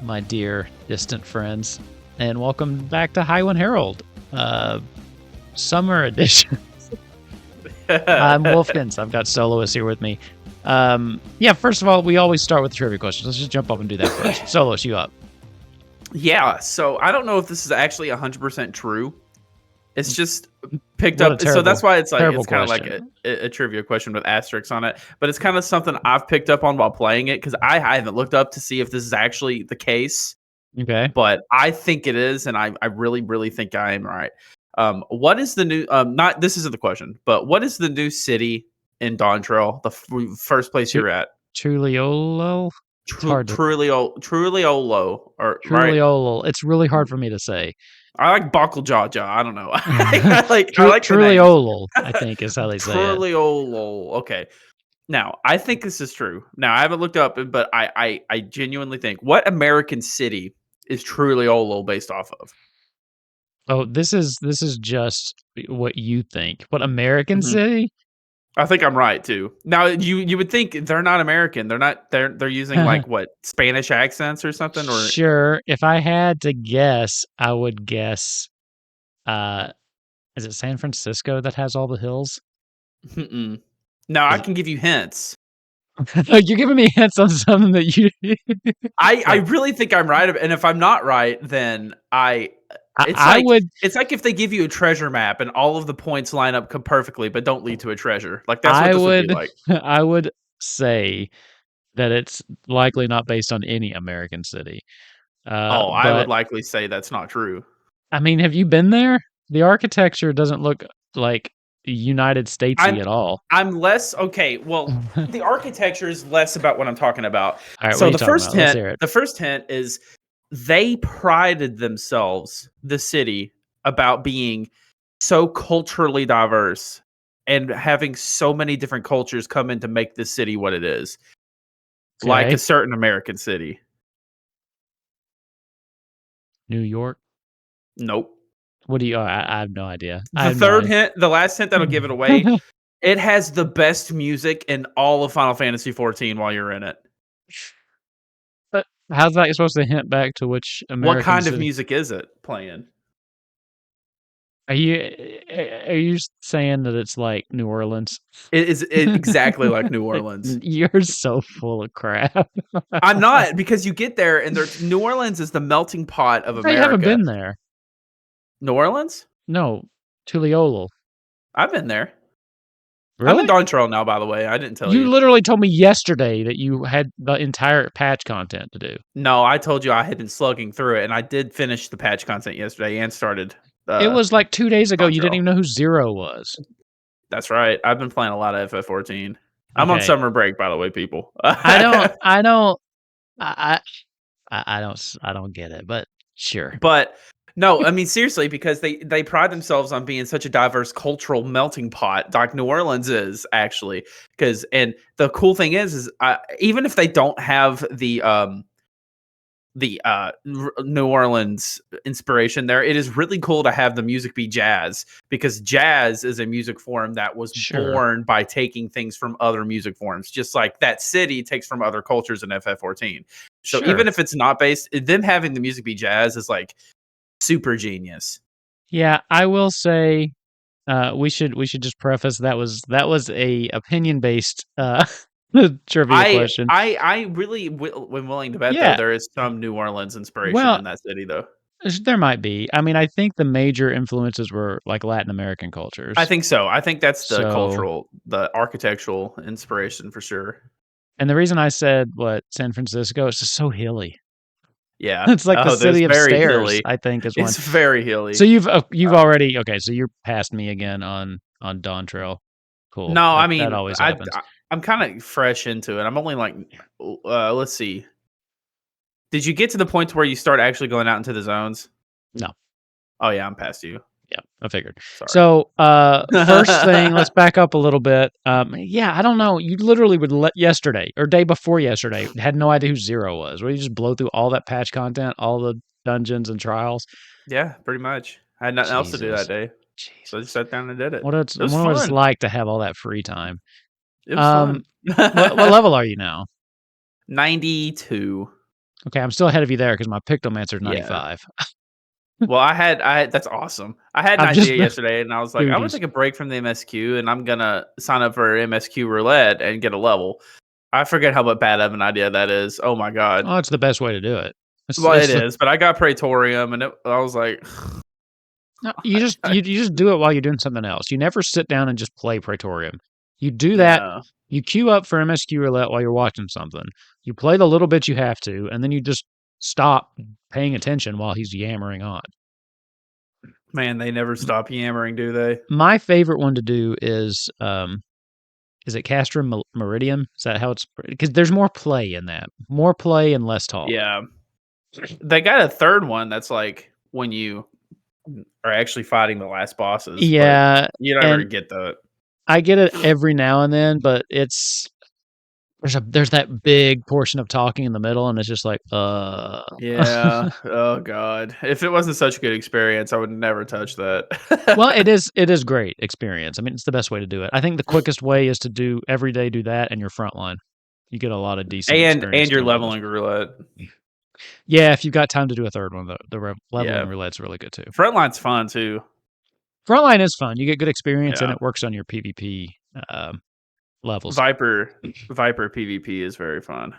my dear distant friends, and welcome back to Highwind Herald, summer edition. I'm Wolfkins. I've got Solois here with me. First of all, we always start with the trivia questions. Let's just jump up and do that first. Solois, you up? Yeah, so I don't know if this is actually 100% true. It's just picked up. So that's why it's kind of like a trivia question with asterisks on it. But it's kind of something I've picked up on while playing it because I haven't looked up to see if this is actually the case. Okay. But I think it is, and I really, really think I am right. What is the new? This isn't the question, but what is the new city in Dawntrail? The first place you're at? Tuliyollal. Tuliyollal. Tuliyollal. It's really hard for me to say. I like Bucklejaw. I don't know. I like Tuliyollal, I think is how they say it. Tuliyollal. Okay. Now, I think this is true. Now, I haven't looked up, but I genuinely think, what American city is Tuliyollal based off of? Oh, this is just what you think. What American city? I think I'm right too. Now, you would think they're not American. They're using like what, Spanish accents or something, or sure. If I had to guess, I would guess is it San Francisco that has all the hills? No, I can give you hints. You're giving me hints on something that you I really think I'm right, and if I'm not right, then it's like if they give you a treasure map and all of the points line up perfectly but don't lead to a treasure. Like that's what this would be like. I would say that it's likely not based on any American city. I would likely say that's not true. I mean, have you been there? The architecture doesn't look like United Statesy at all. I'm less okay. Well, the architecture is less about what I'm talking about. All right, so the first hint is they prided themselves, the city, about being so culturally diverse and having so many different cultures come in to make this city what it is. Okay. Like a certain American city. New York? Nope. What do you? I have no idea. The last hint that'll give it away. It has the best music in all of Final Fantasy XIV while you're in it. But how's that supposed to hint back to which American What kind city? of music is it playing? Are you saying that it's like New Orleans? It is exactly like New Orleans. You're so full of crap. I'm not, because you get there and New Orleans is the melting pot of America. I haven't been there. New Orleans? No, Tuliyollal. I've been there. Really? I'm in Dawntrail now, by the way. I didn't tell you. You literally told me yesterday that you had the entire patch content to do. No, I told you I had been slugging through it, and I did finish the patch content yesterday and started. It was like 2 days ago. You didn't even know who Zero was. That's right. I've been playing a lot of FF14. I'm on summer break, by the way, people. I don't get it, but sure. But no, I mean, seriously, because they pride themselves on being such a diverse cultural melting pot, like New Orleans is, actually. And the cool thing is even if they don't have the New Orleans inspiration there, it is really cool to have the music be jazz, because jazz is a music form that was born by taking things from other music forms, just like that city takes from other cultures in FF14. So even if it's not based, them having the music be jazz is like super genius. Yeah, I will say we should just preface that was a opinion based trivia question. I really am willing to bet though there is some New Orleans inspiration in that city though. There might be. I mean, I think the major influences were like Latin American cultures. I think so. I think that's the architectural inspiration for sure. And the reason I said San Francisco, it's just so hilly. Yeah, it's like the city of stairs. Hilly. I think is one. It's very hilly. So you've already so you're past me again on Dawntrail. Cool. No, I mean that always happens. I'm kind of fresh into it. I'm only like, let's see. Did you get to the point where you start actually going out into the zones? No. Oh yeah, I'm past you. Yeah, I figured. Sorry. So first thing, let's back up a little bit. I don't know. You literally would yesterday or day before yesterday had no idea who Zero was. Where you just blow through all that patch content, all the dungeons and trials. Yeah, pretty much. I had nothing else to do that day. So I just sat down and did it. What it's like to have all that free time. It was fun. what level are you now? 92. Okay, I'm still ahead of you there because my Pictomancer's Yeah. 95. Well, I had that's awesome. I had an I've just idea been yesterday, and I was like, I'm gonna duties. take a break from the MSQ, and I'm gonna sign up for MSQ roulette and get a level. I forget how bad of an idea that is. Oh my god. Oh, it's the best way to do it. Well, it It's is, but I got Praetorium, and I was like, no, you just you just do it while you're doing something else. You never sit down and just play Praetorium. You do that. yeah, You queue up for MSQ roulette while you're watching something. You play the little bit you have to, and then you just stop paying attention while he's yammering on. man, they never stop yammering, do they? My favorite one to do is it Castrum Meridium? Is that how it's? Because there's more play in that, more play and less talk. Yeah, they got a third one that's like when you are actually fighting the last bosses, but Yeah, you never and get that. I get it every now and then, but there's that big portion of talking in the middle, and it's just like, Yeah. Oh god. If it wasn't such a good experience, I would never touch that. Well, it is great experience. I mean, it's the best way to do it. I think the quickest way is to do every day do that and your front line. You get a lot of decent experience And you're doing those. leveling roulette. Yeah, if you've got time to do a third one, leveling Yeah. roulette's really good too. Frontline's fun too. Frontline is fun. You get good experience and Yeah. it works on your PvP levels. Viper PvP is very fun.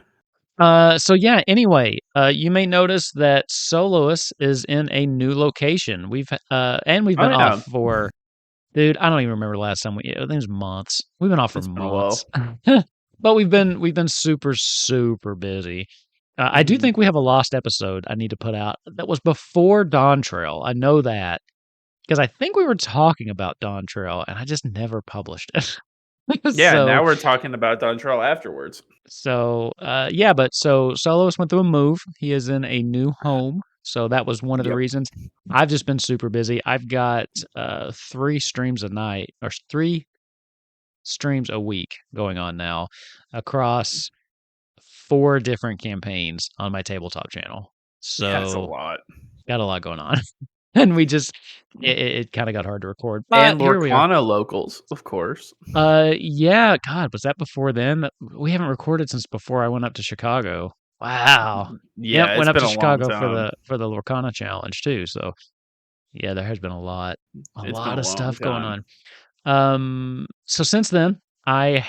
So yeah, anyway, you may notice that Solois is in a new location. We've been Oh off yeah. for dude, I don't even remember last time I think it was months. We've been off for It's been a months. while. But we've been super busy. I do Mhm. think we have a lost episode I need to put out. That was before Dawntrail. I know that because I think we were talking about Dawntrail and I just never published it. Yeah, so now we're talking about Dawntrail afterwards. yeah, but so Solos went through a move. He is in a new home. So that was one of the Yep. reasons. I've just been super busy. I've got 3 streams a night or 3 streams a week going on now across 4 different campaigns on my tabletop channel. Yeah, it's a So lot. got a lot going on. And we just it kind of got hard to record. But And here we are. Lorcana locals, of course. Yeah, God, was that before then? We haven't recorded since before I went up to Chicago. Wow. Yep, Yeah, went it's up been to a long Chicago time. for the Lorcana challenge too. So yeah, there has been a It's been a lot of long stuff going time. on. So since then, I've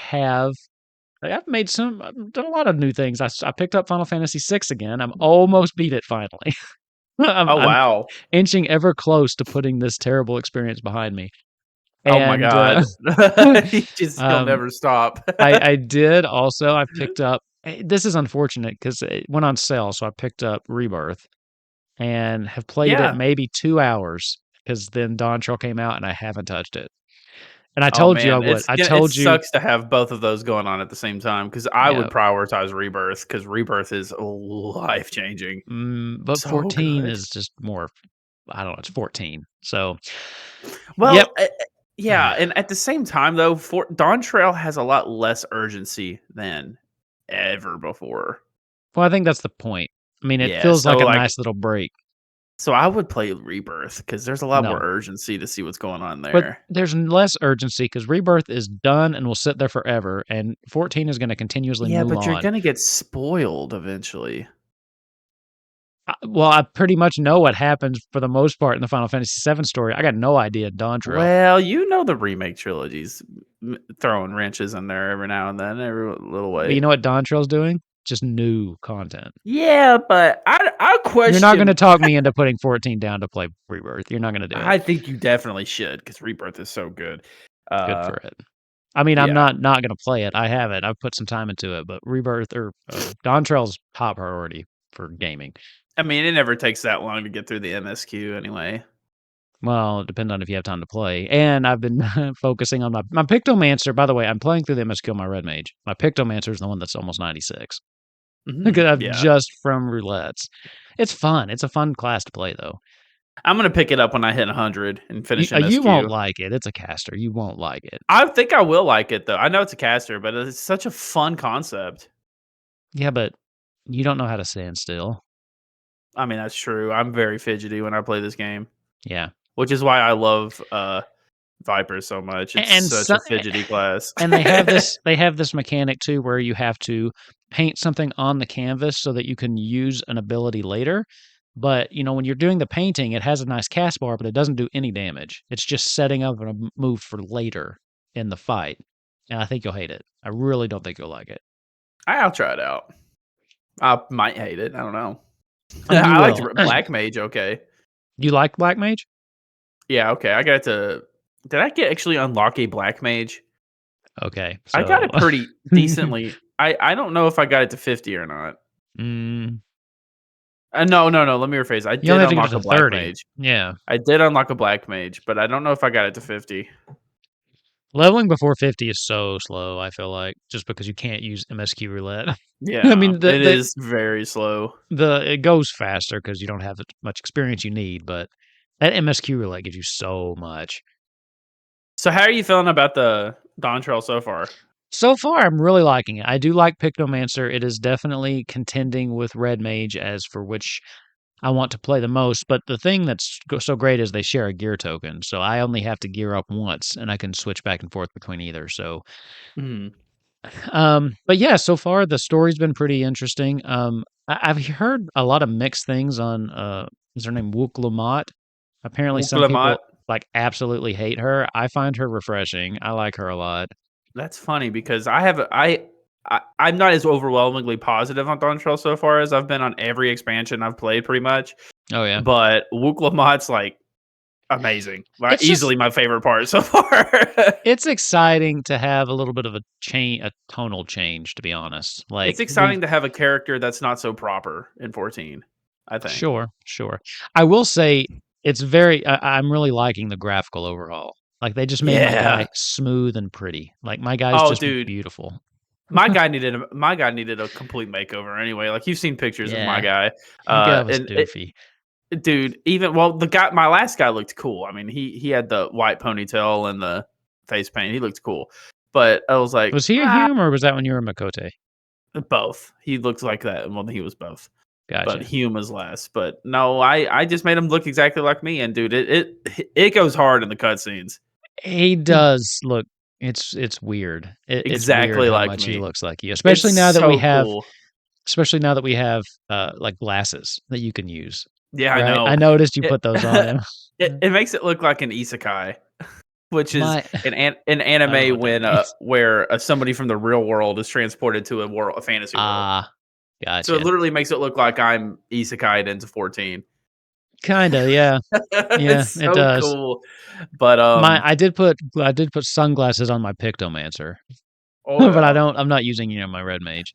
made I've done a lot of new things. I picked up Final Fantasy VI again. I'm almost beat it finally. Oh, I'm wow. inching ever close to putting this terrible experience behind me. Oh my And god. He'll um, never stop. I did also. I picked up. This is unfortunate because it went on sale, so I picked up Rebirth and have played it Yeah. maybe 2 hours because then Dawntrail came out and I haven't touched it. And I Oh told you I man, would. I it told you, sucks to have both of those going on at the same time because I yeah. would prioritize Rebirth because Rebirth is life changing. But So 14 good. is just more. I don't know. It's 14. So, yep. Well, yeah, and at the same time though, for Dawntrail has a lot less urgency than ever before. Well, I think that's the point. I mean, it Yeah, feels like so a like nice little break. so I would play Rebirth because there's a lot more No, urgency to see what's going on but there. there's less urgency because Rebirth is done and will sit there forever, and 14 is going to continuously Yeah, move but you're on. gonna get spoiled eventually. Well, I pretty much know what happens for the most part in the Final Fantasy VII story. I got no idea Dawntrail. Well, you know the remake trilogies throwing wrenches in there every now and then, every little But you way. know what Dawntrail's doing? Just new content. Yeah, but I You're not going to question. talk me into putting 14 down to play Rebirth. You're not going to do it. I think you definitely should because Rebirth is so good. Good for it. I mean, I'm Yeah. not going to play it. I have it. I've put some time into it, but Rebirth or Dawntrail's top priority for gaming. I mean, it never takes that long to get through the MSQ anyway. Well, it depends on if you have time to play. And I've been focusing on my Pictomancer. By the way, I'm playing through the MSQ on my Red Mage. My Pictomancer is the one that's almost 96. Because I've Yeah. just from roulettes. It's fun. It's a fun class to play, though. I'm gonna pick it up when I hit 100 and finish You won't MSQ. like it. It's a caster. You won't like it. I think I will like it though. I know it's a caster, but it's such a fun concept. Yeah, but you don't know how to stand still. I mean, that's true. I'm very fidgety when I play this game, Yeah. which is why I love Viper so much. It's And such so, a fidgety class. and they have this mechanic too where you have to paint something on the canvas so that you can use an ability later. But, when you're doing the painting, it has a nice cast bar, but it doesn't do any damage. It's just setting up a move for later in the fight. And I think you'll hate it. I really don't think you'll like it. I'll try it out. I might hate it. I don't know. You I liked will. Black Mage. Okay. You like Black Mage? Yeah. Okay. I got to. Did I actually unlock a Black Mage? Okay. I got So it pretty decently. I don't know if I got it to 50 or not. mm, No. Let me rephrase. I you did only have to get it unlock to a Black 30. Mage. Yeah. I did unlock a Black Mage, but I don't know if I got it to 50. Leveling before 50 is so slow, I feel like, just because you can't use MSQ roulette. I Yeah, mean, it is very slow. it goes faster because you don't have as much experience you need, but that MSQ roulette gives you so much. So how are you feeling about the Dawntrail so far? So far, I'm really liking it. I do like Pictomancer. It is definitely contending with Red Mage as for which I want to play the most. But the thing that's so great is they share a gear token, so I only have to gear up once, and I can switch back and forth between either. So, Mhm. but yeah, so far the story's been pretty interesting. I've heard a lot of mixed things on is her name Wook Lamont? Apparently, some Wooklamat. people like absolutely hate her. I find her refreshing. I like her a lot. That's funny because I'm not as overwhelmingly positive on Dawntrail so far as I've been on every expansion I've played pretty much. Oh yeah. But Wooklamat's like amazing. Like, It's just easily my favorite part so far. it's exciting to have a little bit of a tonal change, to be honest. It's Like exciting to have a character that's not so proper in 14, I think. sure. I will say it's I'm really liking the graphical overhaul. Like they just made my Yeah. guy smooth and pretty. Like my guy's Oh, just dude. beautiful. My guy needed a complete makeover anyway. Like, you've seen pictures of my Yeah, guy. my guy was And it, doofy. dude, even my last guy looked cool. I mean, he had the white ponytail and the face paint. He looked cool. But I was like, Was he a Hume or was that when you were Makote? both. He looked like that. Well, he was both. But Gotcha. Hume was less. But no, I just made him look exactly like me. And dude, it goes hard in the cutscenes. He does look. It's weird. It's weird Exactly how like much he me. looks like you, It's so cool. especially now that we have like glasses that you can use. Yeah, I Right? know. I noticed you It put those on him. it makes it look like an isekai, which is My an I don't know anime what that when means. where somebody from the real world is transported to a fantasy world. Ah, So it gotcha. literally makes it look like I'm isekai'd into 14. Kinda, yeah. Yeah, It's it so does. cool. But I did put sunglasses on my Pictomancer, oh but yeah. I'm not using, my red mage.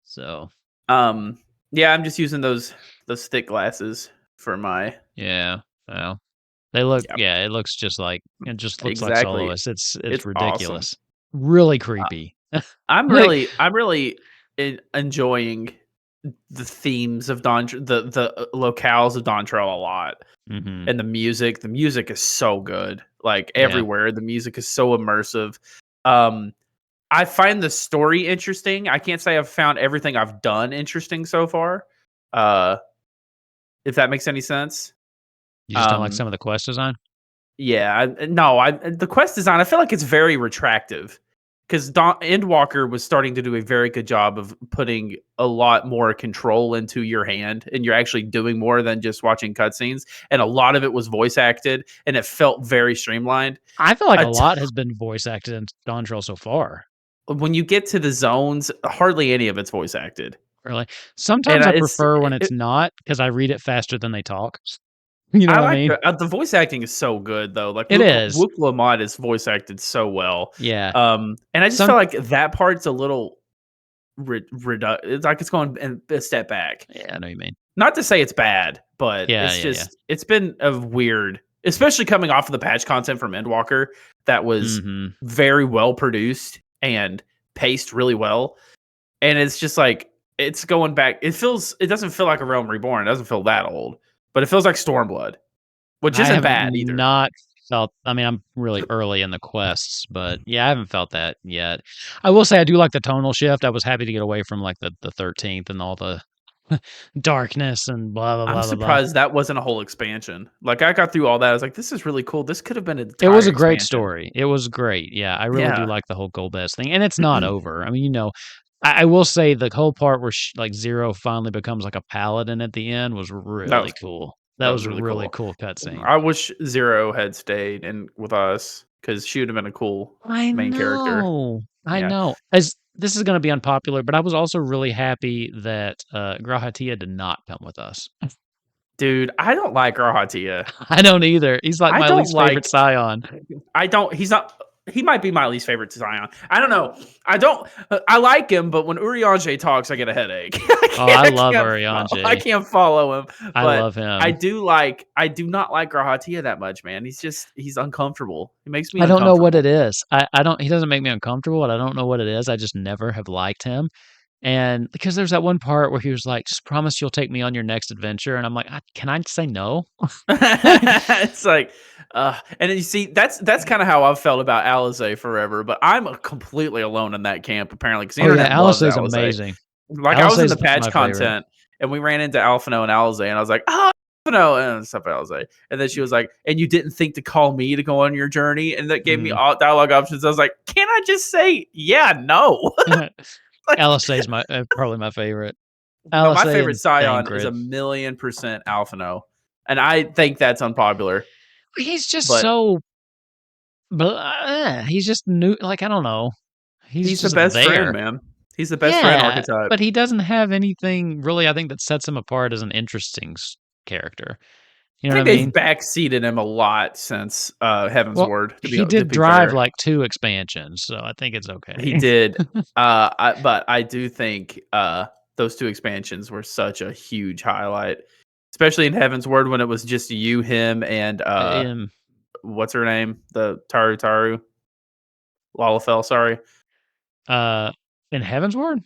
So, Um yeah, I'm just using those thick glasses for my yeah. Well, they look yeah, yeah, it just looks like exactly. Solois. It's It's awesome. ridiculous. Really Uh, creepy. Like I'm really enjoying the themes of the locales of Dawntrail a lot. mhm. And the music is so good. Like, Yeah. everywhere, the music is so immersive. Um, I find the story interesting. I can't say I've found everything I've done interesting so far. Uh, if that makes any sense. You just don't like Um, some of the quest design? yeah, no, the quest design, I feel like it's very retractive because Endwalker was starting to do a very good job of putting a lot more control into your hand, and you're actually doing more than just watching cutscenes. And a lot of it was voice acted, and it felt very streamlined. I feel like A a t- lot has been voice acted in Dawntrail so far. when you get to the zones, hardly any of it's voice acted, Really. and Sometimes I prefer when it's not because I read it faster than they talk. You know I what I like mean? the voice acting is so good though. Like, It is. Wook Lamont is voice acted so well. Yeah. And I just Some feel like that part's a little it's like it's going a step back. Yeah, I know what you mean. Not to say it's bad, but Yeah. it's been a weird, especially coming off of the patch content from Endwalker that was Mhm. very well produced and paced really well. And it's just like it's going back. It doesn't feel like a Realm Reborn. It doesn't feel that old, but it feels like Stormblood, which I isn't have bad either. not felt I mean, I'm really early in the quests, but yeah, I haven't felt that yet. I will say I do like the tonal shift. I was happy to get away from like the 13th and all the darkness and blah blah I'm blah blah blah. surprised that wasn't a whole expansion. Like, I got through all that. I was like, this is really cool. This could have been an It was entire a great expansion. story. It was great. Yeah, I really do Yeah. like the whole Golbez thing, and it's not over. I mean, I will say the whole part where like Zero finally becomes like a paladin at the end was That really was cool. That that was was a really really cool. cool cutscene. I wish Zero had stayed and with us because she would have been a cool I main character. know. I Yeah, know. As this is going to be unpopular, but I was also really happy that Grahatia did not come with us. dude, I don't like Rahatia. I don't either. He's like I my don't least favorite like. Scion. I don't. He's not. He might be my least favorite Zion. I don't know. I don't. I like him, but when Urianger talks, I get a headache. Oh, I I love can't. I Urianger. can't follow him. I But love I him. do like. I do not like Grahatia that much, man. He's uncomfortable. He makes me I don't know what it uncomfortable. is. I don't. He doesn't make me uncomfortable, and I don't know what it is. I just never have liked him. And because there's that one part where he was like, "Just promise you'll take me on your next adventure," and I'm like, "Can I say no?" It's like, and then you see, that's kind of how I've felt about Alizé forever. But I'm completely alone in that camp apparently because the Oh yeah, internet loves Alice is Alizé. amazing. Like I was in Alice's the patch my favorite. content and we ran into Alphino and Alizé and I was like, oh, Alphino and stuff Alizé. And then she was like, and you didn't think to call me to go on your journey? And that gave me Mm. all dialogue options. I was like, can I just say, yeah, no? Like, Alice is my probably my favorite. no, Alice my favorite and Scion is Thancred. 1,000,000% Alphino. And I think that's unpopular. He's just But so. He's just new. Like I don't know. He's he's the just best friend, there. man. He's the best friend Yeah, archetype. but he doesn't have anything really. I think that sets him apart as an interesting character. You I know what think I they've mean? backseated him a lot since Heaven's Well, Word, he to did be drive fair. like 2 expansions, so I think it's He okay. did. But I do think those two expansions were such a huge highlight, especially in Heaven's Word when it was just you, him, and Um, what's her name? The Taru Lalafell, sorry. uh, in Heaven's Ward?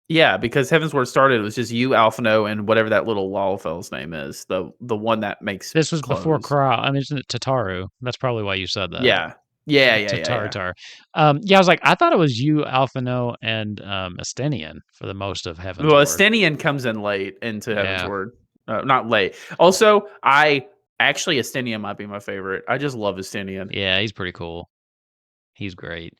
Yeah, because Heaven's Word started, it was just you, Alphino, and whatever that little Lalafell's name is, the one that makes This was before clones. Kra I mean, isn't it Tataru? That's probably why you said that. Yeah. Yeah, yeah, yeah, Tataru yeah. Tar. Yeah, I was like, I thought it was you, Alphino, and Estinian for the most of Heaven's Well, Ward. Estinian comes in late into Heaven's Yeah. Word. Not late. Also, Estinian might be my favorite. I just love Estinian. Yeah, he's pretty cool. He's great.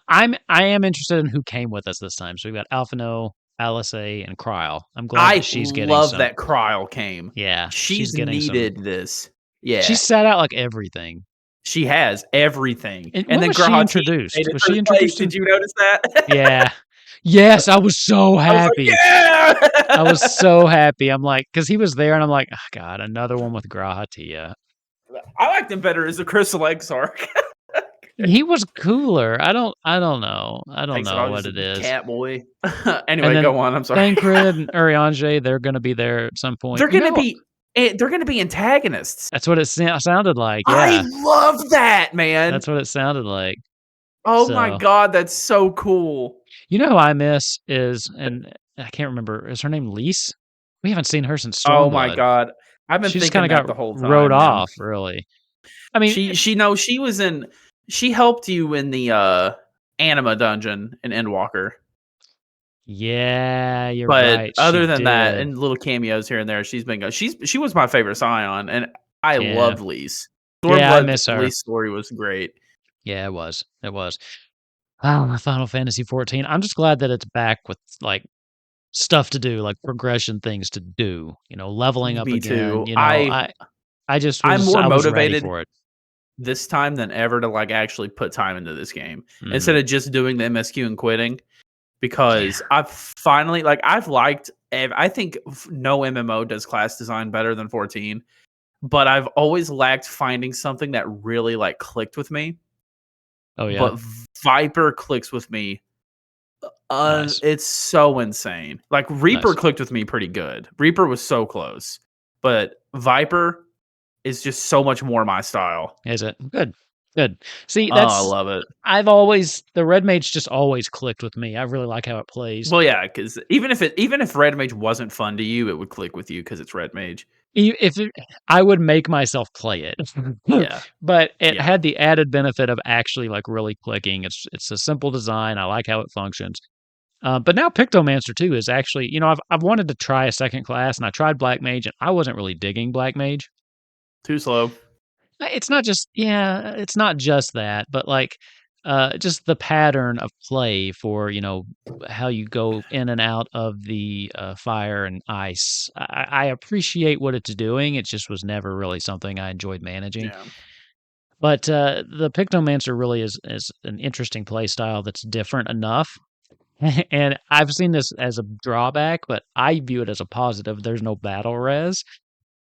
I am interested in who came with us this time. So we've got Alphino, Alice, and Kryle. I'm glad that I she's getting love some. that Kryl came. Yeah, she's She's getting some. needed this. She Yeah, sat out like everything. she has everything. And And when then was she Grahati made introduced? it Was she first place. introduced Did in? you notice that? Yeah. Yes, I was so I was like, happy. I was yeah. so happy. I'm like, because he was there, and I'm like, oh, God, another one with Grahatia. I liked him better as a Crystal Exarch. He was cooler. I don't know. I don't Thanks a know lot. what Just it is. cat boy. And Anyway, then go on. I'm sorry. Thancred and Urianger, they're going to be there at some point. You know, They're gonna be antagonists. that's what it sounded like. I Yeah, love that, man. that's what it sounded like. Oh my So, god, that's so cool. you know who I miss is, and I can't remember, is her name Lise? We haven't seen her since Oh my Stormblood. god. I've been She just kind thinking of that got the whole wrote time, man. off, really. I mean, She was in she helped you in the Anima dungeon in Endwalker. yeah, you're But right. She other than that, did. and little cameos here and there, she was my favorite Scion, and I Yeah. loved Lise. Yeah, I Stormblood miss her. Lise story was great. Yeah, it was. It was. Oh, my Final Fantasy 14. I'm just glad that it's back with like stuff to do, like progression things to do, leveling up Me again, too. I I'm more was ready motivated for it. this time than ever to like actually put time into this game instead Mhm. of just doing the MSQ and quitting Yeah. because I've finally like I've liked I think no MMO does class design better than 14, but I've always lacked finding something that really like clicked with me. Oh, yeah? But Viper clicks with me. Nice. It's so insane. Like Reaper Nice. clicked with me pretty good. Reaper was so close, but Viper is just so much more my style. Is it? Good. Good. See, Oh, I love it. the Red Mage just always clicked with me. I really like how it plays. Well, yeah, because even if Red Mage wasn't fun to you, it would click with you because it's Red Mage. If it, I would make myself play it, Yeah, but it yeah. had the added benefit of actually like really clicking. It's a simple design. I like how it functions. But now Pictomancer too is actually, I've wanted to try a second class, and I tried Black Mage, and I wasn't really digging Black Mage. Too slow. It's not just, yeah, it's not just that, but like just the pattern of play for, how you go in and out of the fire and ice. I appreciate what it's doing. It just was never really something I enjoyed managing. Yeah. But the Pictomancer really is an interesting play style that's different enough. And I've seen this as a drawback, but I view it as a positive. There's no battle res.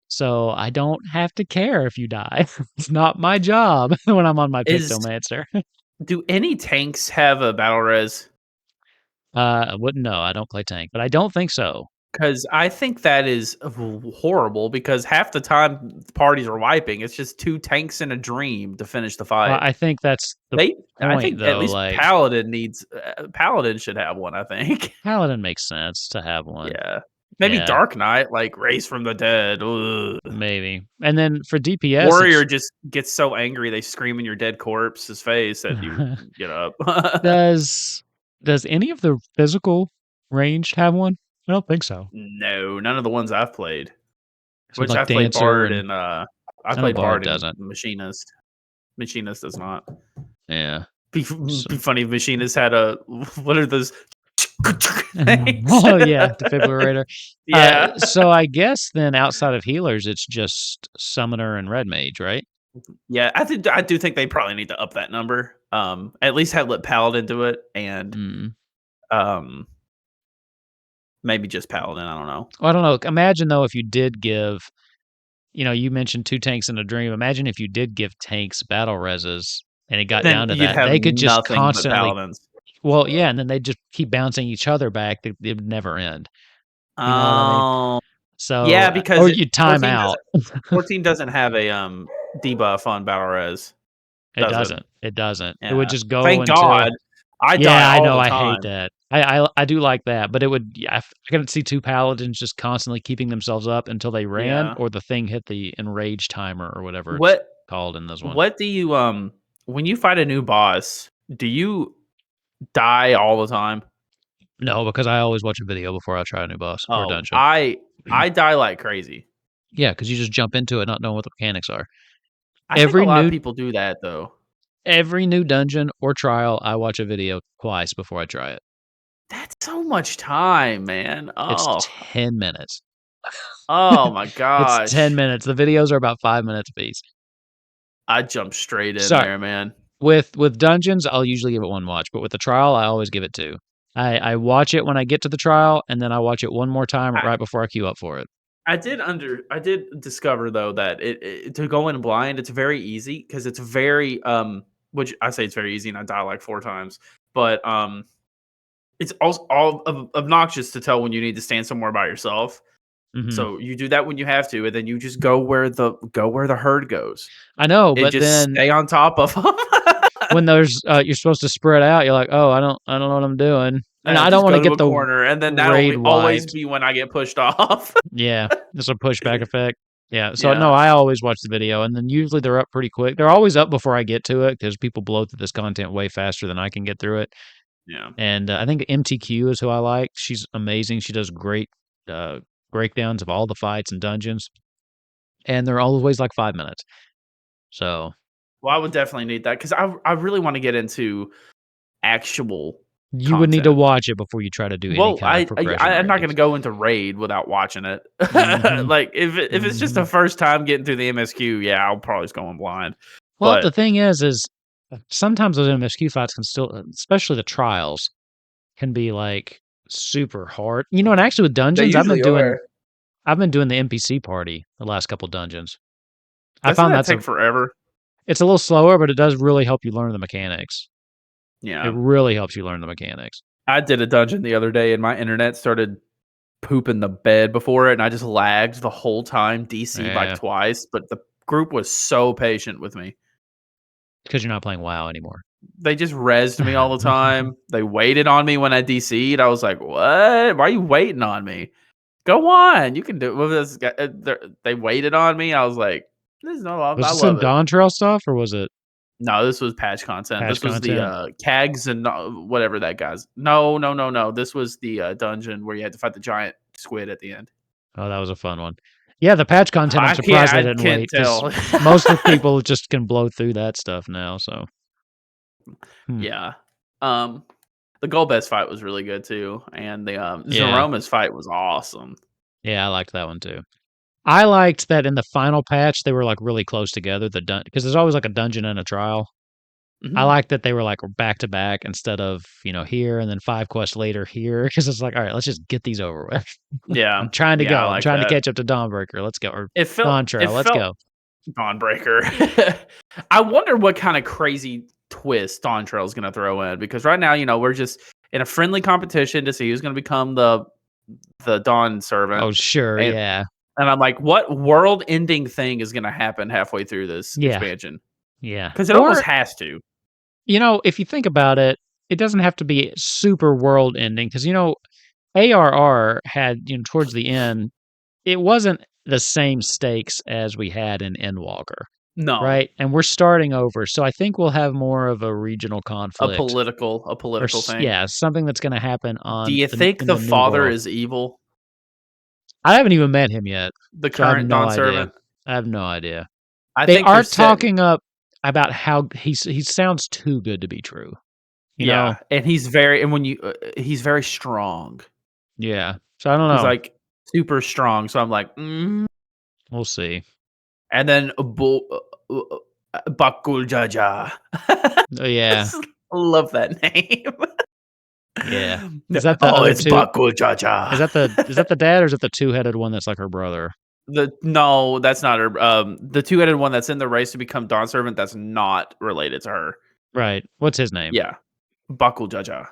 So I don't have to care if you die. It's not my job when I'm on my Is Pictomancer. do any tanks have a battle res? I wouldn't know. I don't play tank, but I don't think so. Because I think that is horrible. Because half the time parties are wiping, it's just two tanks in a dream to finish the Well, fight. I think that's the I point, think at though. least Like, Paladin should have one. I think. Paladin makes sense to have one. Yeah, maybe Yeah, Dark Knight, like Race from the Dead. Ugh. maybe. And then for DPS, Warrior just gets so angry they scream in your dead corpse's face that you get up. does does any of the physical ranged have one? I don't think so. No, none of the ones I've played. So Which like I've played Dancer Bard and and I I know played Bard Bard and doesn't. Machinist. Machinist does not. Yeah. So, Be funny if Machinist had a what are those things? oh yeah, defibrillator. Yeah. So I guess then outside of healers, it's just summoner and red mage, right? Yeah, I do think they probably need to up that number. At least have let Paladin do it and Mm. um maybe just Paladin, I don't know. Well, I don't know. Imagine though if you did give, you mentioned two tanks in a dream. Imagine if you did give tanks battle reses and it got Then down to you'd that. have They could just nothing but constantly, Paladins. well, yeah, and then they just keep bouncing each other back. It would never end. You know what I mean? Um So, yeah, because or you time 14 out. doesn't 14 doesn't have a debuff on battle res, It does it? doesn't. It doesn't. It would Yeah. just go Thank until. God. I die Yeah, I all know. the I hate time. that. I do like that, but it would. Yeah, I couldn't see two paladins just constantly keeping themselves up until they ran, Yeah. or the thing hit the enrage timer or whatever it's What called in this one. what do you when you fight a new boss, do you die all the time? No, because I always watch a video before I try a new boss or a Oh, dungeon. I die like crazy. Yeah, because you just jump into it not knowing what the mechanics are. I think a Every lot of new people do that though. every new dungeon or trial, I watch a video twice before I try it. That's so much time, man. It's Oh. 10 minutes. Oh my It's 10 gosh. minutes. The videos are about 5 minutes apiece. I jump straight in Sorry. there, man. With dungeons, I'll usually give it one watch, but with the trial, I always give it two. I watch it when I get to the trial, and then I watch it one more time I right before I queue up for it. I did discover though that it to go in blind, it's very easy because it's very which I say it's very easy and I die like 4 times. But it's also obnoxious to tell when you need to stand somewhere by yourself. Mhm. So you do that when you have to, and then you just go where the herd goes I know, and but just then stay on top of them. when there's you're supposed to spread out, you're like, "Oh, I don't know what I'm doing." And I don't Just wanna go to get a the corner, and then that'll raid always wiped. be when I get pushed off. Yeah, there's a pushback effect. Yeah, so no, Yeah, I always watch the video, and then usually they're up pretty quick. They're always up before I get to it because people blow through this content way faster than I can get through it. yeah. And I think MTQ is who I like. She's amazing. She does great breakdowns of all the fights and dungeons, and they're always like 5 minutes. So Well, I would definitely need that because I really want to get into actual you would need to content. watch it before you try to do any Well, kind of progression I'm not ratings. gonna go into raid without watching it. Hmm. Like, if it's just the Hmm. first time getting through the MSQ, yeah, I'll probably just go in blind. Well, the But thing is sometimes those MSQ fights can still, especially the trials, can be like super hard. And actually with they dungeons, usually are. I've been doing the NPC party the last couple dungeons. I Doesn't found that take forever? it's a little slower, but it does really help you learn the mechanics. It Yeah. really helps you learn the mechanics. I did a dungeon the other day, and my internet started pooping the bed before it, and I just lagged the whole time, DC'd like Yeah, twice, but the group was so patient with me. because you're not playing WoW anymore. They just rezzed me all the time. They waited on me when I DC'd. I was like, "What? Why are you waiting on me? Go on, you can do it with this guy." They waited on me. I was like, "This is no, Was I this in love it." Dawntrail stuff or was it No, this was patch content. patch This was the content? Cags and whatever that guy's. No, no, no, no. This was the dungeon where you had to fight the giant squid at the end. Oh, that was a fun one. Yeah, the patch content, I'm surprised they I didn't can't wait because tell. most of the people just can blow through that stuff now. So Hmm. Yeah. Um, the Golbez fight was really good too, and the Yeah. Zeroma's fight was awesome. Yeah, I liked that one too. I liked that in the final patch, they were, like, really close together, because there's always, like, a dungeon and a trial. I Mhm. like that they were, like, back to back instead of, here and then 5 quests later here, because it's like, "Alright, let's just get these over with." Yeah. I'm trying to Yeah, I go. I'm like trying to that. catch up to Dawnbreaker. Let's go. Or It Dawntrail. Let's felt go. Dawnbreaker. I wonder what kind of crazy twist Dawntrail is gonna throw in, because right now, we're just in a friendly competition to see who's gonna become the Dawn servant. Oh, sure, And yeah. and I'm like, what world-ending thing is gonna happen halfway through this Yeah, expansion? yeah. Because it almost Or, has to. if you think about it, it doesn't have to be super world ending because, ARR had, towards the end, it wasn't the same stakes as we had in Endwalker, No, right? And we're starting over, so I think we'll have more of a regional conflict a or political thing. yeah, something that's gonna happen Do you think in the the new father world. is evil? I haven't even met him yet, The so I have current no Dawn idea. servant? I have no idea. I They think are they're set. talking up about how he sounds too good to be true, you know? Yeah, and he's very strong. Yeah. So I don't He's, know. like, super strong, so I'm like, We'll see. and then Bakul Jaja. Oh, yeah. I love that name. Yeah. Is that the Oh, other it's 2? Bakul Jaja. Is that the dad or is it the two-headed one that's like her brother? No, that's not her. The two-headed one that's in the race to become Dawn Servant, that's not related to her. Right. What's his name? Yeah, Bakul Jaja.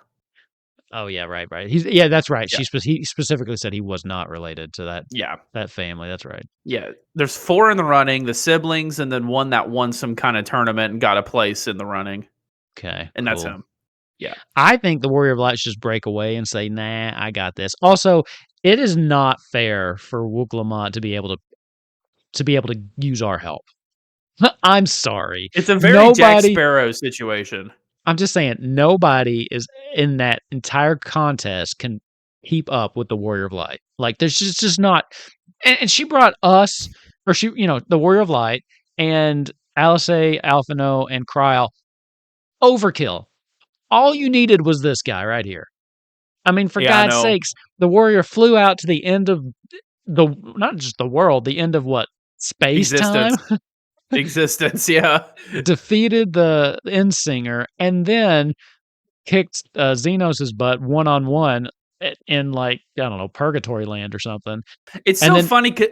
Oh, yeah, right, right. Yeah, that's right. Yeah, He specifically said he was not related to yeah, that family. That's right. yeah. There's 4 in the running, the siblings, and then one that won some kind of tournament and got a place in the running, Okay, and that's cool. him. Yeah. I think the Warrior of Light should just break away and say, "Nah, I got this." Also, it is not fair for Wooklamont to be able to use our help. I'm sorry. It's a very Jack Nobody Sparrow situation. I'm just saying nobody is in that entire contest can keep up with the Warrior of Light. Like there's just not and she brought us or the Warrior of Light and Alice, Alphino, and Kryl overkill. All you needed was this guy right here. I mean, for Yeah, I God's know. sakes, the warrior flew out to the end of not just the world, the end of what? Space time? Existence. Existence, yeah. Defeated the Endsinger and then kicked Xenos' butt one-on-one in like, I don't know, Purgatory Land or something. It's And so then funny 'ca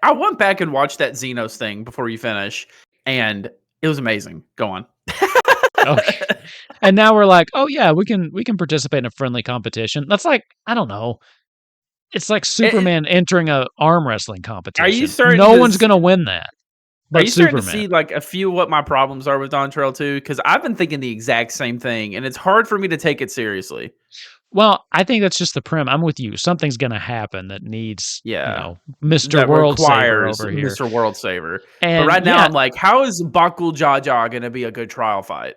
I went back and watched that Xenos thing before you finish, and it was amazing. Go on. okay. And now we're like, "Oh yeah, we can participate in a friendly competition." That's like, I don't know. It's like Eh, Superman entering a arm wrestling are you competition. starting No to one's s gonna win that are but you starting to Superman. see, like, a few of what my problems are with Dawntrail 2? Because I've been thinking the exact same thing, and it's hard for me to take it seriously. Well, I think that's just the prim. I'm with you. Something's gonna happen that needs, Yeah. Mr. That World Saver requires over here. Mr. World Saver. But And right now, yeah, I'm like, how is Bakul Jaja gonna be a good trial fight?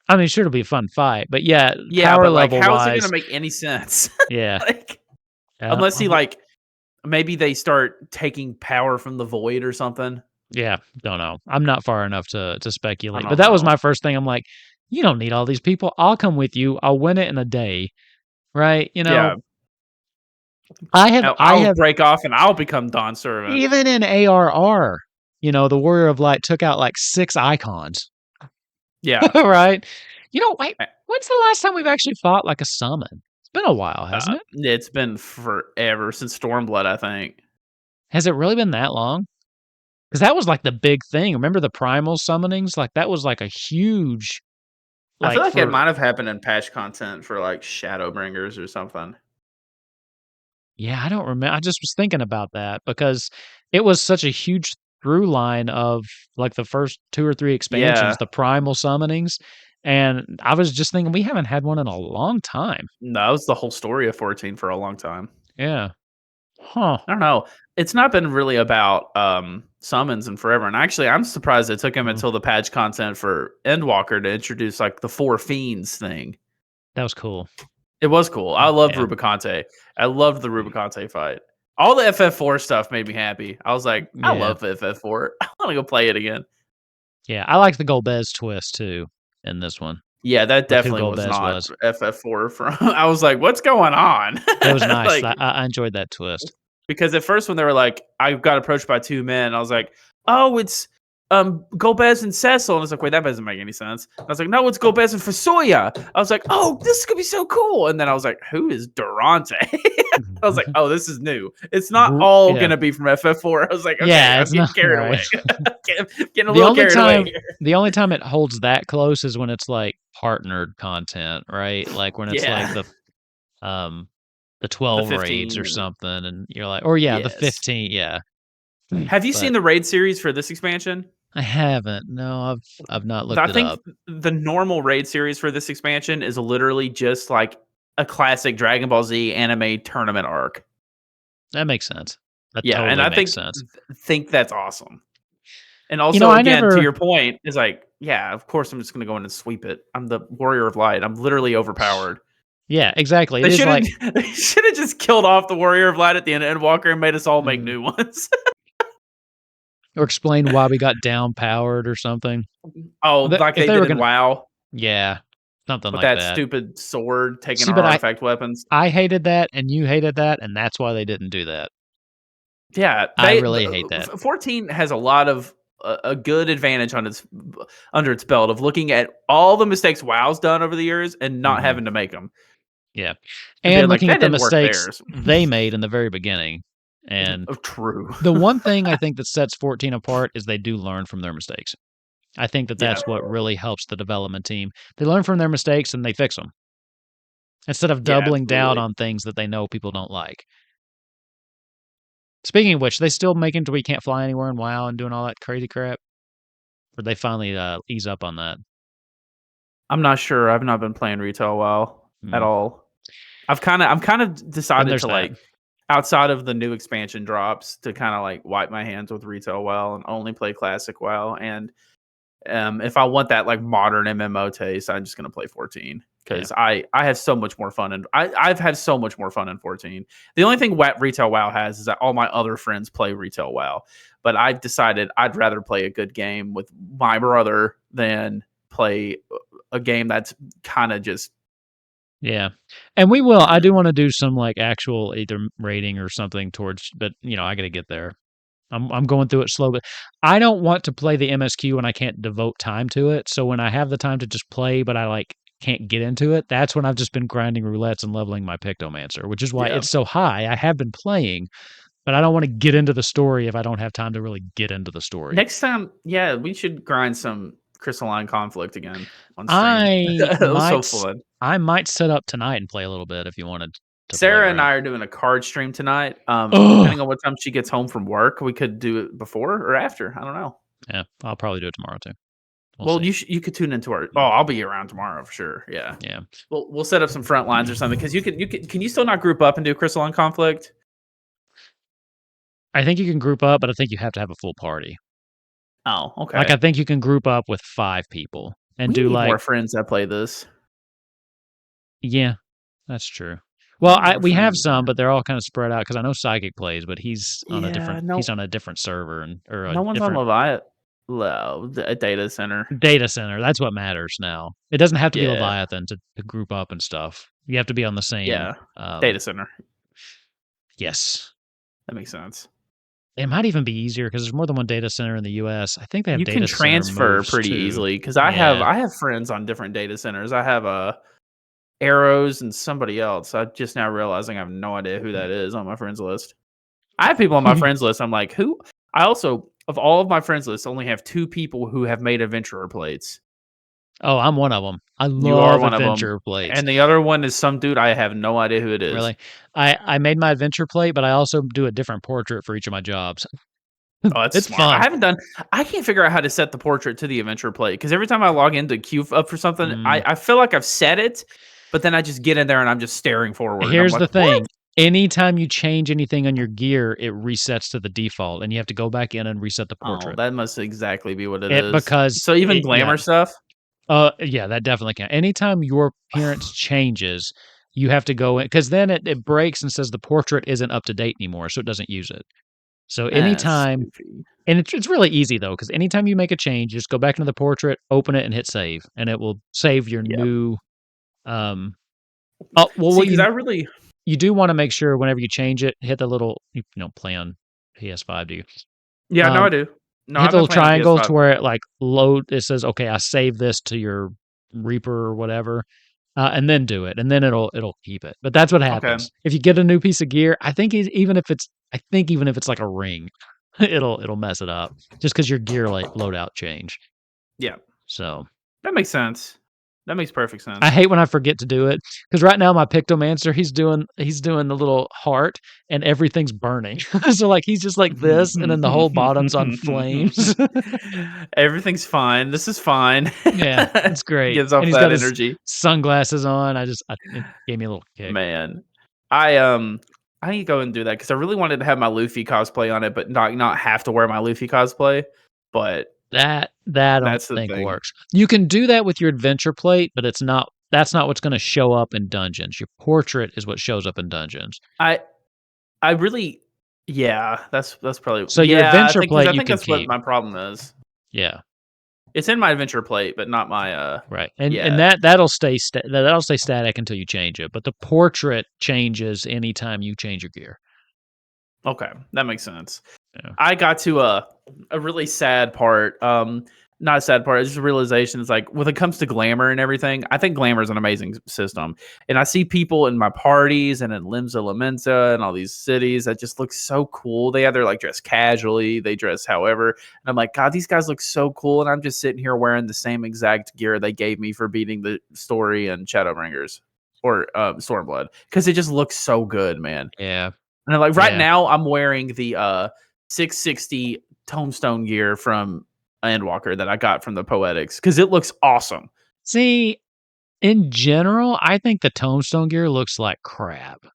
I mean, sure, it'll be a fun fight, but yeah, Yeah, power but, like, level how is it gonna wise, make any sense? yeah, Like, yeah, unless he, like, maybe they start taking power from the void or something. yeah, don't know. I'm not far enough to I speculate, but don't that was my know. first thing. I'm like, you don't need all these people. I'll come with you. I'll win it in a day, right? Yeah, I I'll have break off and I'll become Dawn Servant. even in ARR, the Warrior of Light took out like 6 icons, Yeah. right? Wait, Eh, when's the last time we've actually fought like a summon? It's been a while, hasn't it? it's been forever since Stormblood, I think. Has it really been that long? Because that was like the big thing. Remember the primal summonings? Like that was like a huge, I feel like like it for might have happened in patch content for, like, Shadowbringers or something. yeah, I don't remember. I just was thinking about that because it was such a huge through line of like the first 2 or 3 expansions, Yeah. the primal summonings. And I was just thinking we haven't had one in a long time. No, that was the whole story of 14 for a long time. Yeah. Huh. I don't know. It's not been really about, summons in forever, and actually, I'm surprised it took him Mm, until the patch content for Endwalker to introduce, like, the 4 Fiends thing. that was cool. It was cool. I loved Yeah. Rubicante. I loved the Rubicante fight. All the FF4 stuff made me happy. I was like, "I Yeah. love FF4. I wanna go play it again." Yeah. I like the Golbez twist too in this one. Yeah, that with who definitely was Golbez not was. FF4 from I was like, "What's going on?" It was nice. Like, I enjoyed that twist. because at first when they were like, I got approached by 2 men, I was like, "Oh, it's, Golbez and Cecil," and I was like, "Wait, that doesn't make any sense." I was like, "No, it's Golbez and Fasoya." I was like, "Oh, this is gonna be so cool," and then I was like, "Who is Durante?" I was like, "Oh, this is new. It's not all Yeah. gonna be from FF4." I was like, "Okay, Yeah, I'm it's not getting carried right. away." Getting a The little only carried away time here. the only time it holds that close is when it's, like, partnered content, right? Like, when it's, like, Yeah. um, the The 12 raids 15 or and something, and you're like or, yeah, the yes. 15, yeah. Have you seen But the raid series for this expansion? I haven't. No, I've not looked I it think up. the normal raid series for this expansion is literally just like a classic Dragon Ball Z anime tournament arc. That makes sense. That Yeah, and totally I makes think sense. think that's awesome. And You know, also, I again, to never your point, is like, yeah, of course I'm just gonna go in and sweep it. I'm the Warrior of Light. I'm literally overpowered. Yeah, exactly. It They is should have like they should have just killed off the Warrior of Light at the end of Endwalker and made us all make mm, new ones. or explain why we got down powered or something. Oh, The like if they they did were in gonna WoW yeah, something with like that that. stupid sword taking See, our but artifact weapons. I hated that and you hated that, and that's why they didn't do that. Yeah, I really hate that. 14 has a lot of a good advantage on its under its belt of looking at all the mistakes WoW's done over the years and not Mhm. having to make them Yeah. and And being like looking that at the didn't work mistakes theirs. they made in the very beginning. And Oh, true. the one thing I think that sets 14 apart is they do learn from their mistakes. I think that Yeah, that's what really helps the development team. They learn from their mistakes and they fix them instead of yeah, doubling down absolutely. on things that they know people don't like. Speaking of which, they still making to we can't fly anywhere in WoW and doing all that crazy crap? Or they finally ease up on that? I'm not sure. I've not been playing retail WoW at Mm. all. I'm kind of Then decided there's to that. like outside of the new expansion drops to kind of like wipe my hands with retail WoW and only play classic WoW. And if I want that like modern MMO taste, I'm just gonna play 14 Yeah. because I have so much more fun and I've had so much more fun in 14. The only thing retail WoW has is that all my other friends play retail WoW, but I decided I'd rather play a good game with my brother than play a game that's kind of just Yeah. And we will. I do wanna do some, like, actual either rating or something towards but, I gotta get there. I'm going through it slow, but I don't want to play the MSQ when I can't devote time to it, so when I have the time to just play, but I, like, can't get into it, that's when I've just been grinding roulettes and leveling my Pictomancer, which is why yeah. it's so high. I have been playing, but I don't wanna get into the story if I don't have time to really get into the story. Next time, yeah, we should grind some crystalline conflict again on stream. I It was so might s fun. I might set up tonight and play a little bit if you wanted to play Sarah and around. I are doing a card stream tonight. Ugh! Depending on what time she gets home from work, we could do it before or after. I don't know. Yeah, I'll probably do it tomorrow too. We'll Well, see. you could tune into our. Oh, I'll be around tomorrow for sure. Yeah, Yeah. we'll set up some front lines or something because can you still not group up and do crystalline conflict? I think you can group up, but I think you have to have a full party. Oh, Like, I okay. think you can group up with 5 people and We do, need more like friends that play this. yeah, that's true. We Well, need I more we have friends. some, but they're all kinda spread out because I know Psychic plays, but Yeah, he's no, on a different server and or a no one's on different Leviat. A data center. data center. That's what matters now. It doesn't have to be Yeah, Leviathan to group up and stuff. You have to be on the same, yeah, data center. yes. That makes sense. It might even be easier because there's more than one data center in the US. I think they have You can data center transfer moves pretty too. easily because Yeah. I have friends on different data centers. I have Arrows and somebody else. I just now realizing I have no idea who that is on my friends list. I have people on my friends list. I'm like, who? I also of all of my friends list only have 2 people who have made adventurer plates. Oh, I'm one of them. I You are love one of them, adventure plates. and the other one is some dude I have no idea who it is. Really. I made my adventure plate, but I also do a different portrait for each of my jobs. Oh, that's It's smart. fun. I can't figure out how to set the portrait to the adventure plate because every time I log in to queue up for something, Mm, I feel like I've set it, but then I just get in there and I'm just staring forward and I'm here's like, the "What?" thing. Anytime you change anything on your gear, it resets to the default, and you have to go back in and reset the Oh, portrait. that must exactly be what it It is. because So even it yeah. glamour stuff? Yeah, that definitely can. Anytime your appearance changes, you have to go in because then it breaks and says the portrait isn't up to date anymore, so it doesn't use it. So anytime, Sophie. and it's really easy though, because anytime you make a change, just go back into the portrait, open it, and hit save, and it will save your Yeah. new. Oh well, See, what because I really, you do want to make sure whenever you change it, hit the little play on PS5. Do you? yeah, no, I Um, do. No, hit I've the been little playing on triangle to PS5. where it like load. It says, "Okay, I save this to your Reaper or whatever," and then do it, and then it'll keep it. But that's what Okay. happens if you get a new piece of gear. Even if it's like a ring, it'll mess it up just because your gear like loadout change. Yeah, So that makes sense. That makes perfect I sense. hate when I forget to do it because right now my Pictomancer he's doing the little heart and everything's burning. So like he's just like this, and then the whole bottom's on flames. Everything's fine. This is fine. Yeah, it's great. Gives And off he's got that his energy. sunglasses on. It gave me a little kick. Man, I need to go and do that because I really wanted to have my Luffy cosplay on it, but not have to wear my Luffy cosplay. But That I don't that's the think thing. works. You can do that with your adventure plate, but that's not what's going to show up in dungeons. Your portrait is what shows up in dungeons. I I really, yeah, that's probably So your yeah. I adventure think because plate I you think can that's what keep. my problem is. Yeah. It's in my adventure plate, but not my Right. And yeah. that'll stay static until you change it. But the portrait changes anytime you change your gear. Okay, that makes sense. Yeah. I got to a really sad part. Not a sad part. It's just a realization. It's like when it comes to glamour and everything, I think glamour is an amazing system. And I see people in my parties and in Limsa Lamenta and all these cities that just look so cool. They either like dress casually, they dress however. And I'm like, God, these guys look so cool. And I'm just sitting here wearing the same exact gear they gave me for beating the story and Shadowbringers or Stormblood because it just looks so good, man. Yeah. And like right Yeah. now, I'm wearing the 660 Tombstone gear from Endwalker that I got from the Poetics because it looks awesome. See, in general, I think the tombstone gear looks like crap.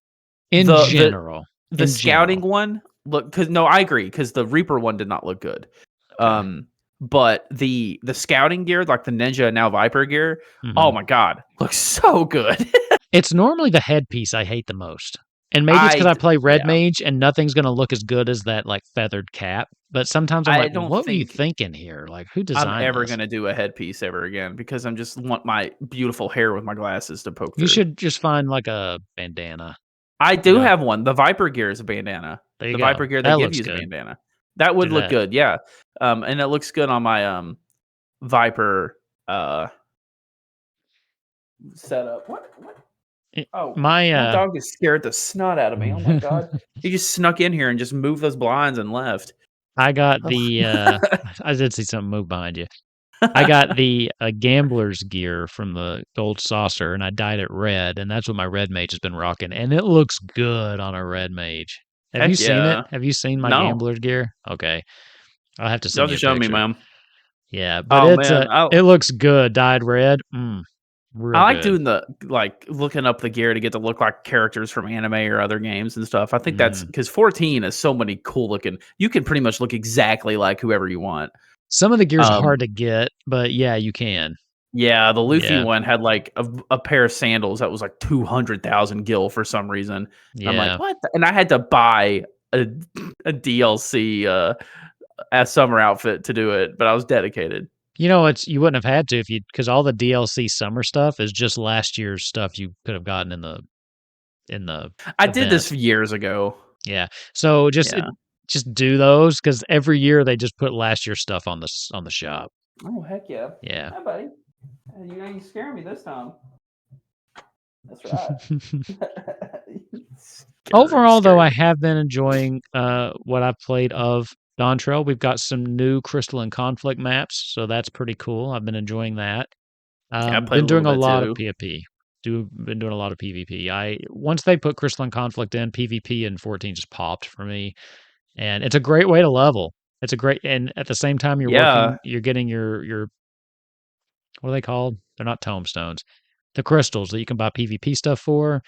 In The the general. the In scouting general. one look because no, I agree because the Reaper one did not look good. Okay. But the scouting gear, like the Ninja now Viper gear, oh Mhm. my god, looks so good. It's normally the headpiece I hate the most. And maybe it's because I play red Yeah, mage and nothing's gonna look as good as that, like, feathered cap, but sometimes I'm I like, don't "What were you think thinking here? Like, who I'm designed ever this?" gonna do a headpiece ever again because I'm just want my beautiful hair with my glasses to poke You through. should just find, like, a bandana, I you do know? have one. The Viper gear is a bandana. There you The go. Viper gear they That give looks you is a good. bandana. That would Do look that. good, yeah. And it looks good on my Viper setup. What? Eh, Oh, my, that dog just scared the snot out of me. Oh my god. He just snuck in here and just moved those blinds and left. I got Oh. the, I did see something move behind you. I got the, gambler's gear from the gold saucer, and I dyed it red, and that's what my red mage has been rocking, and it looks good on a red mage. Have you Heck seen it? yeah. Have you seen my No. gambler's gear? Okay. I'll have to Y'all send you a just show me, picture. man. Yeah, but Oh man. it looks good dyed red. I Real like good. doing the like looking up the gear to get to look like characters from anime or other games and stuff. I think that's Mhm. because 14 is so many cool looking. You can pretty much look exactly like whoever you want. Some of the gear's Um, hard to get, but yeah, you can. yeah, the Luffy Yeah. one had like a pair of sandals that was like 200,000 gil for some reason. And I'm like, Yeah. what? And I had to buy a, a DLC a summer outfit to do it, but I was dedicated. You know, you wouldn't have had to if you because all the DLC summer stuff is just last year's stuff you could have gotten in the I did event. this years ago. Yeah. So Yeah. just do those because every year they just put last year's stuff on the shop. Oh heck yeah. Yeah. Hi, buddy. You scaring me this time. That's right. Overall, though, Scary. I have been enjoying what I've played of Dawntrail. We've got some new Crystalline Conflict maps, so that's pretty cool. I've been enjoying that. Yeah, I played Been a little doing a bit lot of too. PvP. Been doing a lot of PvP. I once they put Crystalline Conflict in, PvP in 14 just popped for me, and it's a great way to level. It's a great, and at the same time Yeah. you're getting your what are they called? They're not tombstones. The crystals that you can buy PvP stuff for.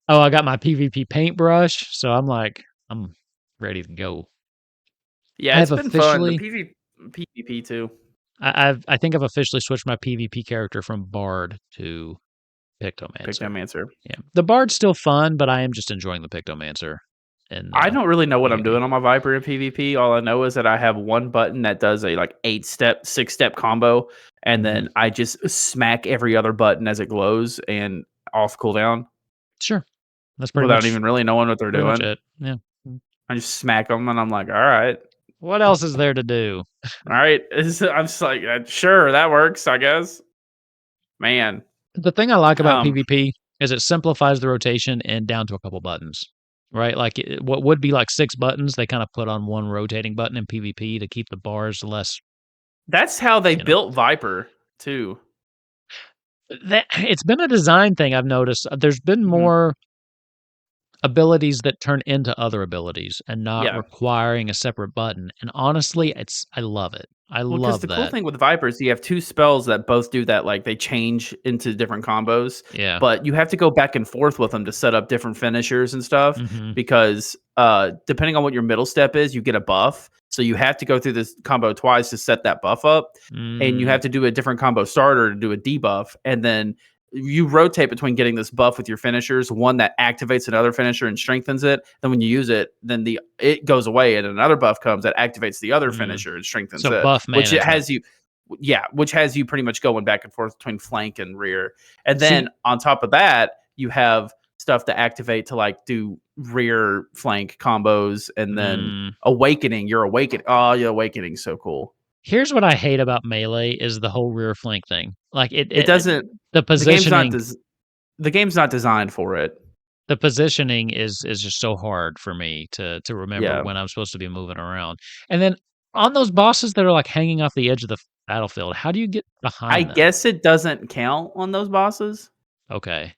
Oh, I got my PvP paintbrush, so I'm ready to go. Yeah, I've it's been fun. The officially PvP too. I think I've officially switched my PvP character from Bard to Picked Pictomancer. time answer. Yeah. The Bard's still fun, but I am just enjoying the Pictomancer. in I don't really know what I'm PvP. doing on my Viper in PvP. All I know is that I have one button that does a like 8-step, 6-step combo, and Mhm. then I just smack every other button as it glows and off cooldown Sure. That's without even really knowing what they're pretty much doing. it. Yeah. Mm. I just smack them, and I'm like, all right, What else is there to do? all right. I'm just like, sure, that works, I guess. Man, The thing I like about um, PvP is it simplifies the rotation and down to a couple buttons, right? Like, what would be like 6 buttons, they kinda put on 1 rotating button in PvP to keep the bars less, that's how they you know. built Viper too. That it's been a design thing I've noticed. There's been Mhm. more abilities that turn into other abilities and not Yeah. requiring a separate button, and honestly, I love it. I Well, because the love cool that. thing with Vipers, you have 2 spells that both do that, like, they change into different combos, Yeah. but you have to go back and forth with them to set up different finishers and stuff Mhm. because, depending on what your middle step is, you get a buff, so you have to go through this combo twice to set that buff up, and you Mm. have to do a different combo starter to do a debuff, and then you rotate between getting this buff with your finishers, one that activates another finisher and strengthens it. Then when you use it, then it goes away and another buff comes that activates the other Mm. finisher and strengthens So it, buff which it management. has you which has you pretty much going back and forth between flank and rear. And See then on top of that, you have stuff to activate to like do rear flank combos and then mm. awakening, your awakening. Oh, your awakening so cool. Here's what I hate about Melee is the whole rear flank thing. Like, It doesn't the the game's not positioning des- the game's not designed for it. the positioning is just so hard for me to remember Yeah. when I'm supposed to be moving around. And then on those bosses that are, like, hanging off the edge of the battlefield, how do you get I behind them? guess it doesn't count on those bosses. Okay.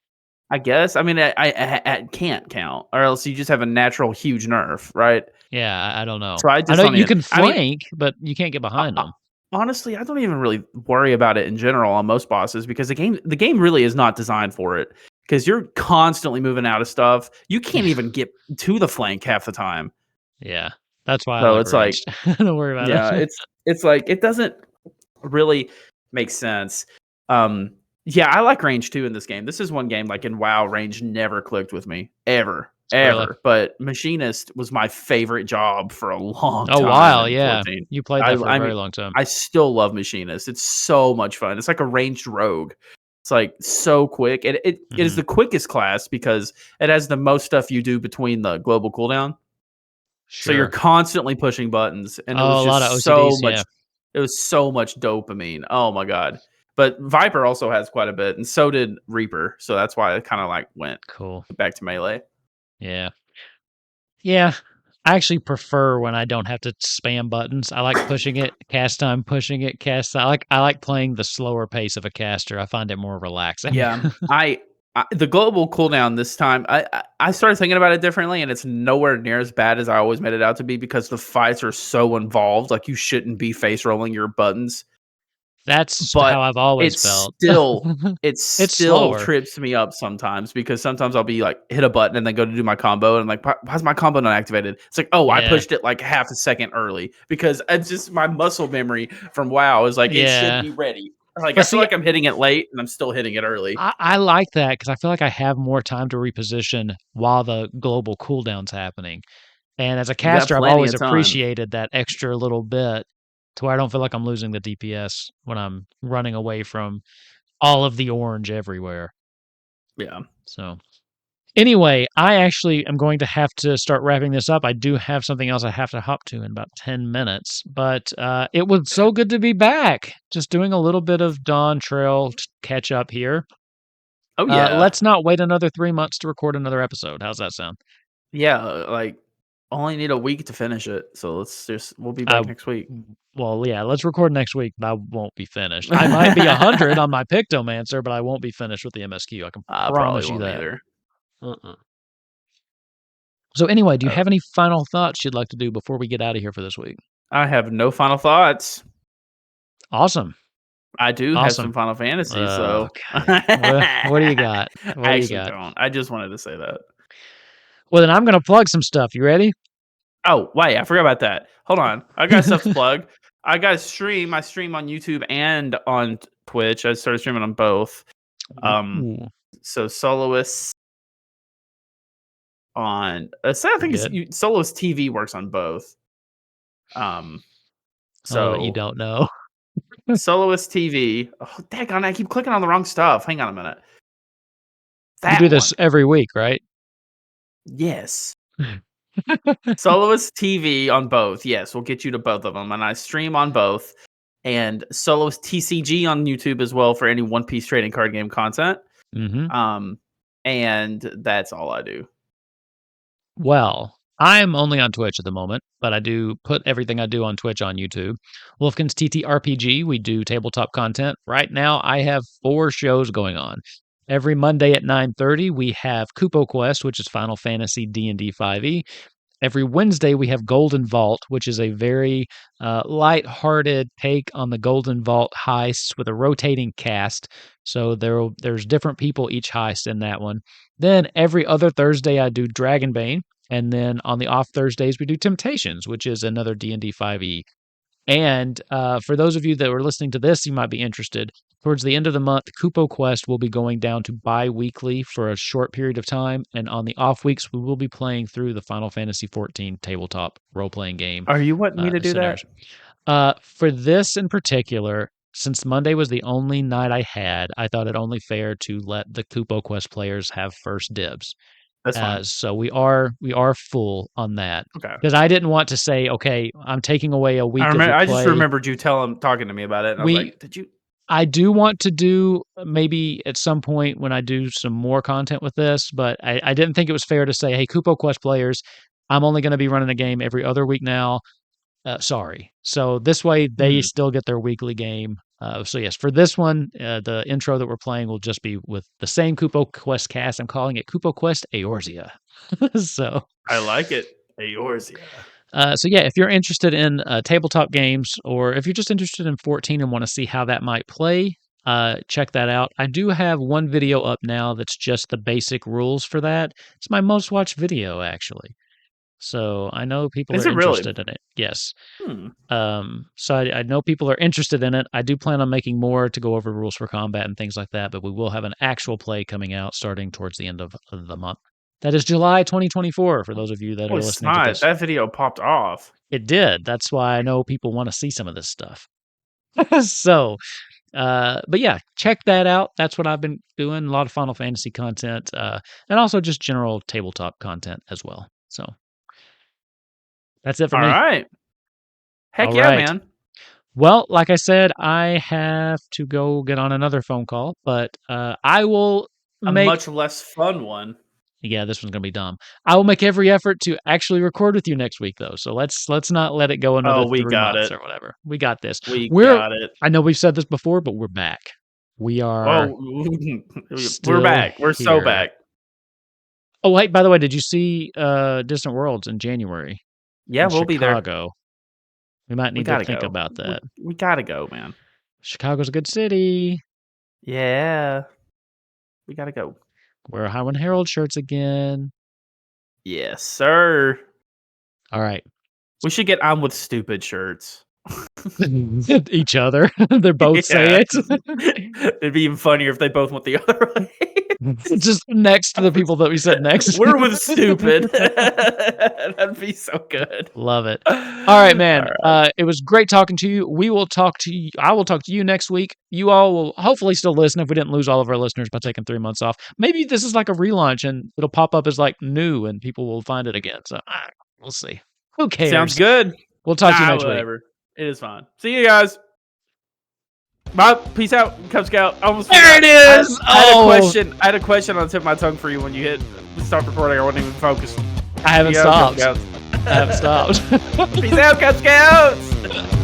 I guess. I mean, I can't count, or else you just have a natural huge nerf, right? Yeah, I don't know. So I I just know don't you even. can I mean, flank, but you can't get uh, behind uh, them. honestly, I don't even really worry about it in general on most bosses because the game really is not designed for it because you're constantly moving out of stuff. You can't Yeah. even get to the flank half the time. Yeah. That's why I So like it's like, ranged. Don't worry about yeah, it. it's like it doesn't really makes sense. Yeah, I like range too in this game. This is one game like in WoW, range never clicked with me ever, Really? ever. But machinist was my favorite job for a long Oh, time wow, in yeah. 14. You played I that for a I very mean, long time. I still love machinist. It's so much fun. It's like a ranged rogue. It's like so quick. It is Mhm. the quickest class because it has the most stuff you do between the global cooldown. So you're Sure. constantly pushing buttons, and it was Oh, a lot of just OCDs, yeah. it was so much dopamine. Oh my god. But Viper also has quite a bit, and so did Reaper. So that's why I kind of like went Cool. back to melee. Yeah. Yeah. I actually prefer when I don't have to spam buttons. I like pushing it, cast time, pushing it, cast time. I like playing the slower pace of a caster. I find it more relaxing. Yeah, the global cooldown this time, I started thinking about it differently, and it's nowhere near as bad as I always made it out to be because the fights are so involved. Like you shouldn't be face rolling your buttons. That's how But I've always it's felt. still it It's still slower. trips me up sometimes because sometimes I'll be like hit a button and then go to do my combo and I'm like, Why's my combo not activated?" It's like, oh, I Yeah. pushed it like half a second early because it's just my muscle memory from WoW is like it should Yeah. be ready. Like I But feel see, like I'm hitting it late and I'm still hitting it early. I like that because I feel like I have more time to reposition while the global cooldown's happening. And as a You got caster, I've plenty always of time. appreciated that extra little bit to where I don't feel like I'm losing the DPS when I'm running away from all of the orange everywhere. Yeah. So, anyway, I actually am going to have to start wrapping this up. I do have something else I have to hop to in about 10 minutes, but it was so good to be back. Just doing a little bit of Dawntrail catch up here. Oh yeah. Let's not wait another 3 months to record another episode. How's that sound? Yeah, like only need a week to finish it. So we'll be I back next week. Well, yeah, let's record next week, but I won't be finished. I might be 100 on my Pictomancer, but I won't be finished with the MSQ. I can I probably promise you won't that. either. Uh-uh. So anyway, do you Uh, have any final thoughts you'd like to do before we get out of here for this week? I have no final thoughts. Awesome. I do have Awesome. some Final Fantasy, so Okay. What do you I got? What do you actually got? don't. I just wanted to say that. Well, then I'm going to plug some stuff. You ready? Oh, wait, I forgot about that. Hold on. I got stuff to plug. I got a stream. I stream on YouTube and on Twitch. I started streaming on both. Um, Ooh. so Solois on. So I think Solois TV works on both. So you don't know. Solois TV. Oh, daggone! I keep clicking on the wrong stuff. Hang on a minute. You do this every week, right? Yes. Solois TV on both. Yes, we'll get you to both of them, and I stream on both. And Solois TCG on YouTube as well for any One Piece trading card game content. And that's all I do. Well, I'm only on Twitch at the moment, but I do put everything I do on Twitch on YouTube. Wolfkin's TTRPG, we do tabletop content. Right now, I have 4 shows going on. Every Monday at 9:30, we have Kupo Quest, which is Final Fantasy D&D 5e. Every Wednesday, we have Golden Vault, which is a very light-hearted take on the Golden Vault heists with a rotating cast. So there's different people each heist in that one. Then every other Thursday, I do Dragonbane. And then on the off Thursdays, we do Temptations, which is another D&D 5e. And for those of you that were listening to this, you might be interested. Towards the end of the month, Kupo Quest will be going down to bi-weekly for a short period of time. And on the off weeks, we will be playing through the Final Fantasy XIV tabletop role-playing game. Are you wanting me to do that? For this in particular, since Monday was the only night I had, I thought it only fair to let the Kupo Quest players have first dibs. That's fine. So we are full on that. Okay. Because I didn't want to say, okay, I'm taking away a week of your play. I just remembered you talking to me about it. And I was like, did you? I do want to do maybe at some point when I do some more content with this, but I didn't think it was fair to say, hey, Kupo Quest players, I'm only going to be running a game every other week now. Sorry. So this way they still get their weekly game. So yes, for this one, the intro that we're playing will just be with the same Kupo Quest cast. I'm calling it Kupo Quest Eorzea. So I like it. Eorzea. So yeah, if you're interested in tabletop games, or if you're just interested in 14 and want to see how that might play, check that out. I do have one video up now that's just the basic rules for that. It's my most watched video, actually. So I know people are interested in it. Yes. So I know people are interested in it. I do plan on making more to go over rules for combat and things like that, but we will have an actual play coming out starting towards the end of the month. That is July 2024 for those of you that are listening to this. That video popped off. It did. That's why I know people want to see some of this stuff. So, but yeah, check that out. That's what I've been doing. A lot of Final Fantasy content, and also just general tabletop content as well. So that's it for me. All right. Heck yeah, man. Well, like I said, I have to go get on another phone call, but I will make a much less fun one. Yeah, this one's gonna be dumb. I will make every effort to actually record with you next week, though. So let's not let it go another 3 months or whatever. We got this. We're got it. I know we've said this before, but we're back. We are. We're back. We're so back. Oh, wait! By the way, did you see Distant Worlds in January? Yeah, we'll be there. Chicago. We might need to think about that. We gotta go, man. Chicago's a good city. Yeah, we gotta go. Wear Highwind Herald shirts again. Yes, sir. All right. We should get on with stupid shirts. Each other. They both say it. It'd be even funnier if they both went the other way. Just next to the people that we said next. We're with stupid. That'd be so good. Love it. All right, man. All right. It was great talking to you. We will talk to you. I will talk to you next week. You all will hopefully still listen if we didn't lose all of our listeners by taking 3 months off. Maybe this is like a relaunch and it'll pop up as like new and people will find it again. So we'll see. Who cares? Sounds good. We'll talk to you next week. It is fine. See you guys. Bye. Peace out, Cub Scout. There it is. I had a question on the tip of my tongue for you when you hit stop recording. I wasn't even focused. I haven't stopped. I haven't stopped. Peace out, Cub Scouts.